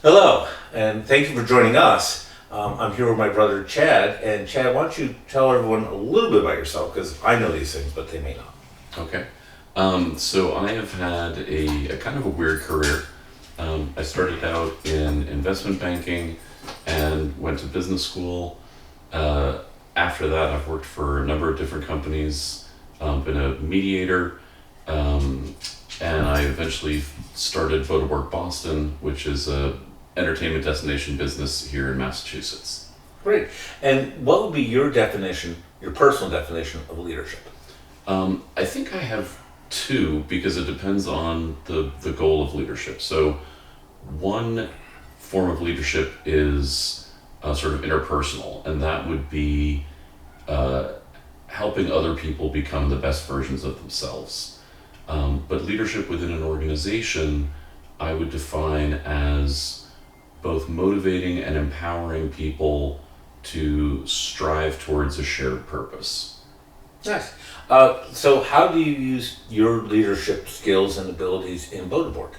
Hello, and thank you for joining us. I'm here with my brother Chad, and Chad, why don't you tell everyone a little bit about yourself? Because I know these things, but they may not. Okay. So I have had a kind of a weird career. I started out in investment banking and went to business school. After that, I've worked for a number of different companies, been a mediator, um, and I eventually started Boda Borg Boston, which is a entertainment destination business here in Massachusetts. Great. And what would be your definition, your personal definition of leadership? I think I have two because it depends on the goal of leadership. So, one form of leadership is sort of interpersonal, and that would be uh, helping other people become the best versions of themselves. But leadership within an organization, I would define as both motivating and empowering people to strive towards a shared purpose. Nice. So, how do you use your leadership skills and abilities in Boda Borg?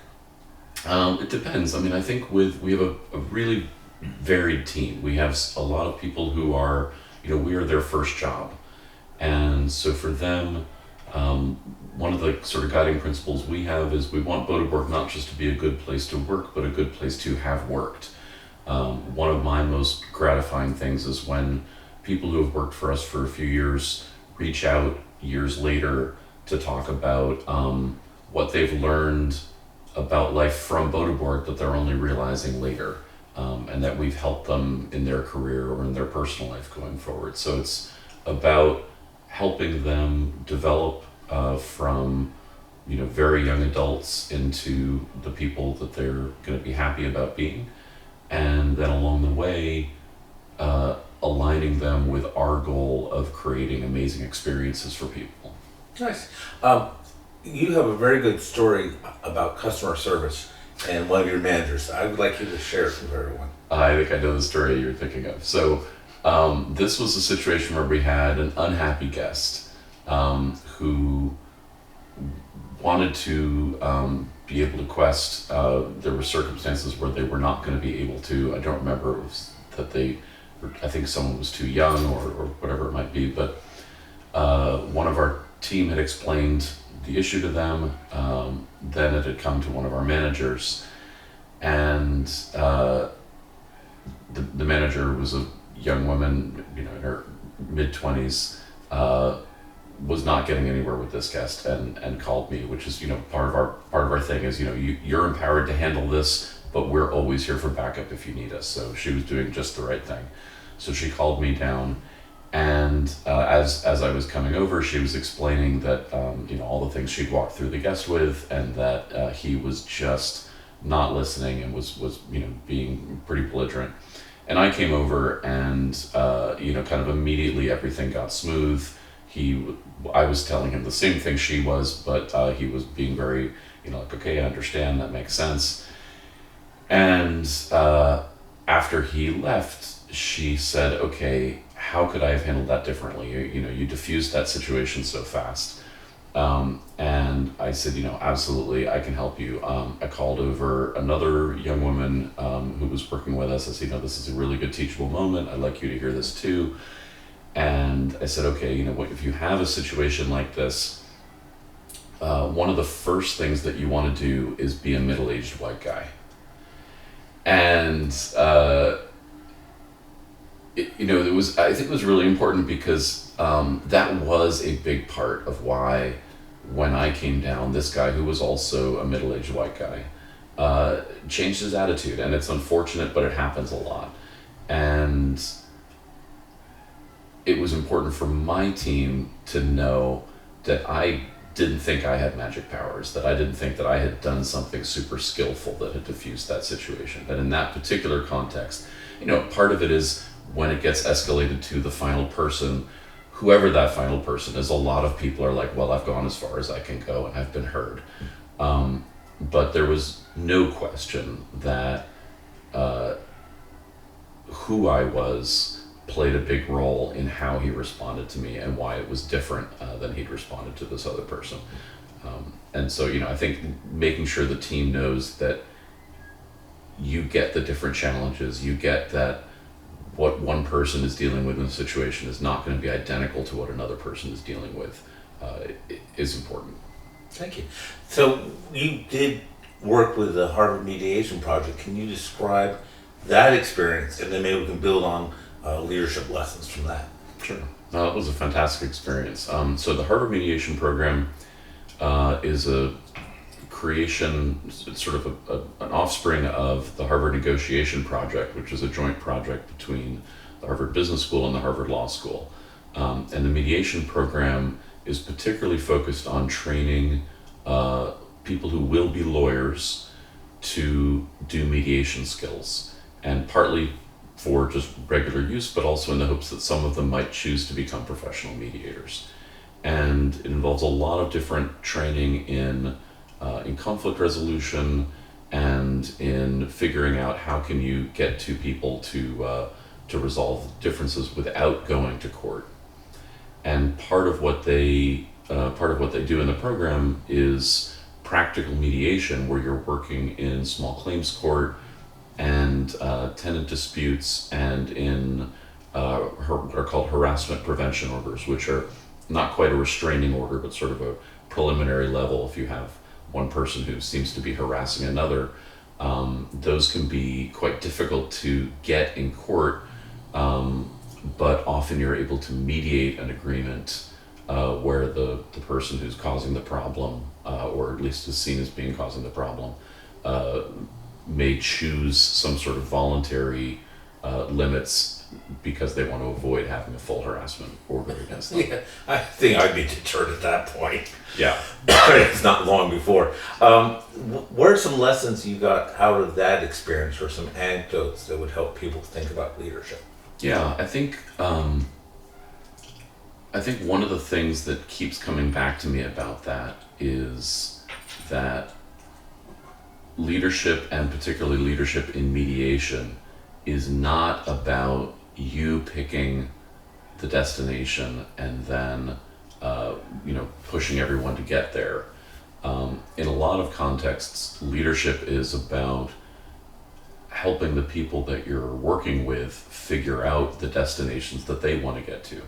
It depends. I mean, I think we have a really varied team. We have a lot of people who are, we are their first job. And so for them, um, one of the sort of guiding principles we have is we want Boda Borg not just to be a good place to work, but a good place to have worked. One of my most gratifying things is when people who have worked for us for a few years reach out years later to talk about what they've learned about life from Boda Borg that they're only realizing later, and that we've helped them in their career or in their personal life going forward. So it's about helping them develop from very young adults into the people that they're going to be happy about being, and then along the way aligning them with our goal of creating amazing experiences for people. Nice. You have a very good story about customer service and one of your managers. I would like you to share it with everyone. I think I know the story you're thinking of. So, this was a situation where we had an unhappy guest who wanted to be able to quest. There were circumstances where they were not going to be able to. I don't remember. It was that I think someone was too young or whatever it might be, but one of our team had explained the issue to them. Then it had come to one of our managers, and the manager was a young woman, in her mid 20s, was not getting anywhere with this guest, and called me, which is part of our thing is you're empowered to handle this, but we're always here for backup if you need us. So she was doing just the right thing. So she called me down, and as I was coming over, she was explaining that all the things she'd walked through the guest with, and that he was just not listening and was being pretty belligerent. And I came over, and kind of immediately everything got smooth. I was telling him the same thing she was, but he was being very like, okay, I understand, that makes sense. And after he left, she said, okay, how could I have handled that differently? You diffused that situation so fast. And I said, absolutely, I can help you. I called over another young woman who was working with us. I said, this is a really good teachable moment. I'd like you to hear this too. And I said, okay, what if you have a situation like this, one of the first things that you want to do is be a middle-aged white guy. And I think it was really important because that was a big part of why, when I came down, this guy who was also a middle-aged white guy changed his attitude. And it's unfortunate, but it happens a lot. And it was important for my team to know that I didn't think I had magic powers, that I didn't think that I had done something super skillful that had diffused that situation. That in that particular context, part of it is when it gets escalated to the final person, whoever that final person is, a lot of people are like, well, I've gone as far as I can go and I've been heard. But there was no question that who I was played a big role in how he responded to me and why it was different than he'd responded to this other person. And so, I think making sure the team knows that you get the different challenges. You get that what one person is dealing with in a situation is not going to be identical to what another person is dealing with, is important. Thank you. So you did work with the Harvard Mediation Project. Can you describe that experience, and then maybe we can build on leadership lessons from that? Sure. It was a fantastic experience. So the Harvard Mediation Program is a creation, it's sort of an offspring of the Harvard Negotiation Project, which is a joint project between the Harvard Business School and the Harvard Law School. And the mediation program is particularly focused on training people who will be lawyers to do mediation skills, and partly for just regular use, but also in the hopes that some of them might choose to become professional mediators. And it involves a lot of different training in conflict resolution and in figuring out how can you get two people to resolve differences without going to court. And part of what they do in the program is practical mediation, where you're working in small claims court and tenant disputes, and in what are called harassment prevention orders, which are not quite a restraining order, but sort of a preliminary level. If you have one person who seems to be harassing another, those can be quite difficult to get in court, but often you're able to mediate an agreement where the person who's causing the problem, or at least is seen as being causing the problem, may choose some sort of voluntary limits because they want to avoid having a full harassment order against them. Yeah, I think I'd be deterred at that point. Yeah. It's not long before. What are some lessons you got out of that experience, or some anecdotes that would help people think about leadership? Yeah, I think one of the things that keeps coming back to me about that is that leadership, and particularly leadership in mediation, is not about you picking the destination and then pushing everyone to get there. In a lot of contexts, leadership is about helping the people that you're working with figure out the destinations that they want to get to.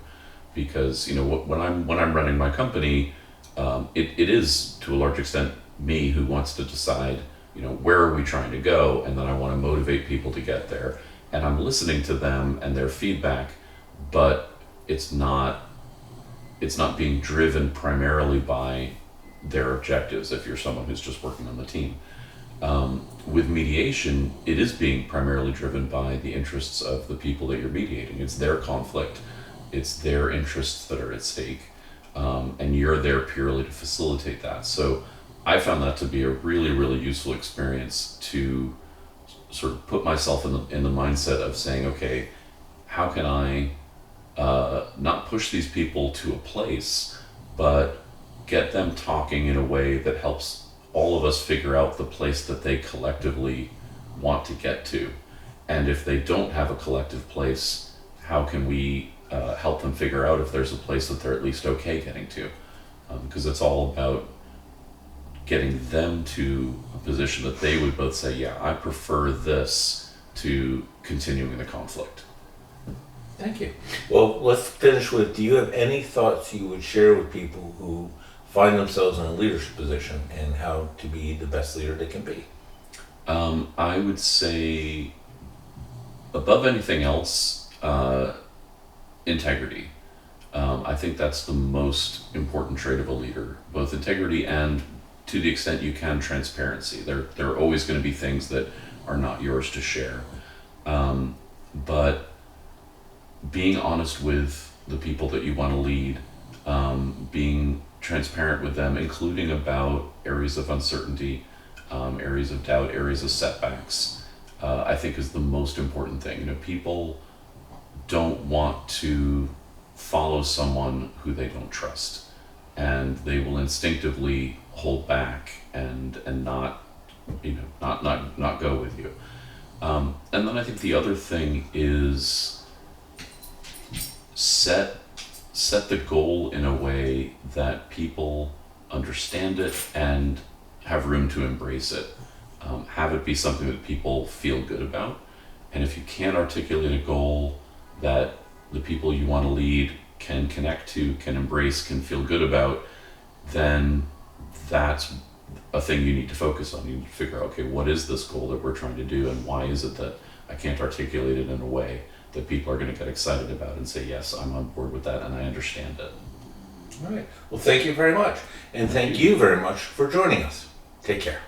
Because when I'm running my company, it is to a large extent me who wants to decide where are we trying to go, and then I want to motivate people to get there, and I'm listening to them and their feedback, but it's not being driven primarily by their objectives if you're someone who's just working on the team. With mediation, it is being primarily driven by the interests of the people that you're mediating. It's their conflict, it's their interests that are at stake, and you're there purely to facilitate that. So I found that to be a really, really useful experience to sort of put myself in the mindset of saying, okay, how can I not push these people to a place, but get them talking in a way that helps all of us figure out the place that they collectively want to get to. And if they don't have a collective place, how can we help them figure out if there's a place that they're at least okay getting to? Because it's all about getting them to a position that they would both say, yeah, I prefer this to continuing the conflict. Thank you. Well, let's finish with, do you have any thoughts you would share with people who find themselves in a leadership position and how to be the best leader they can be? I would say, above anything else, integrity. I think that's the most important trait of a leader, both integrity and, to the extent you can, transparency. There are always going to be things that are not yours to share. But being honest with the people that you want to lead, being transparent with them, including about areas of uncertainty, areas of doubt, areas of setbacks, I think is the most important thing. People don't want to follow someone who they don't trust, and they will instinctively hold back and not go with you. And then I think the other thing is set the goal in a way that people understand it and have room to embrace it. have it be something that people feel good about. And if you can articulate a goal that the people you want to lead can connect to, can embrace, can feel good about, then that's a thing you need to focus on. You need to figure out, okay, what is this goal that we're trying to do, and why is it that I can't articulate it in a way that people are going to get excited about and say, yes, I'm on board with that and I understand it. All right. Well, thank you very much. And thank you very much for joining us. Take care.